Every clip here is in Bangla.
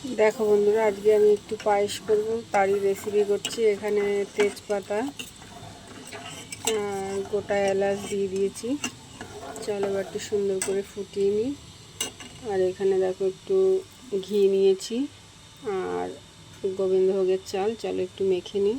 দেখো বন্ধুরা, আজকে আমি একটু পায়েস করব, তারই রেসিপি করছি। এখানে তেজপাতা আর গোটা এলাচ দিয়ে দিয়েছি। চলো এবার একটু সুন্দর করে ফুটিয়ে নিই। আর এখানে দেখো একটু ঘি নিয়েছি আর গোবিন্দভোগের চাল। চলো একটু মেখে নিই।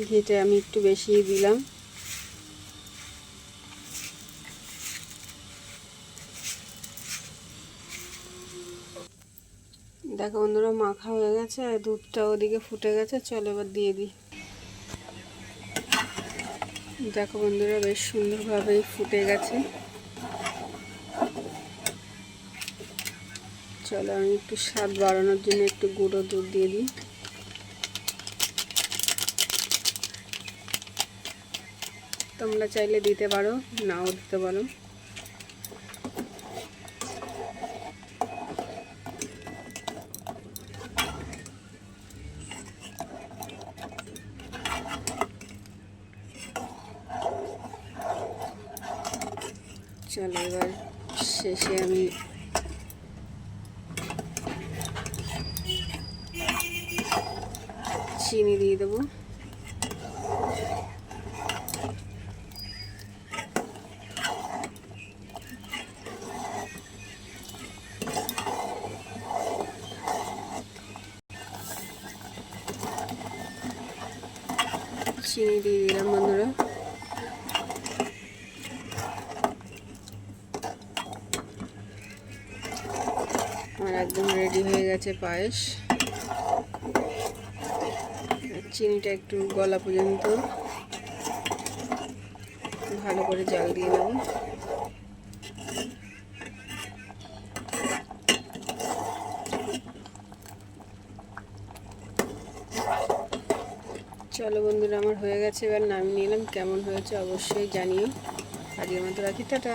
ঘিটা আমি একটু বেশিই দিলাম। দেখো বন্ধুরা, মাখা হয়ে গেছে আর দুধটা ওদিকে ফুটে গেছে। চলো এবার দিয়ে দিই। দেখো বন্ধুরা, বেশ সুন্দরভাবে ফুটে গেছে। চলো আমি একটু স্বাদ বাড়ানোর জন্য একটু গুঁড়ো দুধ দিয়ে দিই। তোমরা চাইলে দিতে পারো, নাও দিতে পারো। চলো এবার শেষে আমি চিনি দিয়ে দেবো। চিনি দিয়ে দিলাম বন্ধুরা। আমার একদম রেডি হয়ে গেছে পায়েস। চিনিটা একটু গলা পর্যন্ত ভালো করে জাল দিয়ে নেব। চলো বন্ধুরা, আমার হয়ে গেছে। এবার নামিয়ে নিলাম। কেমন হয়েছে অবশ্যই জানিও। আজকের মতো রাখি, টাটা।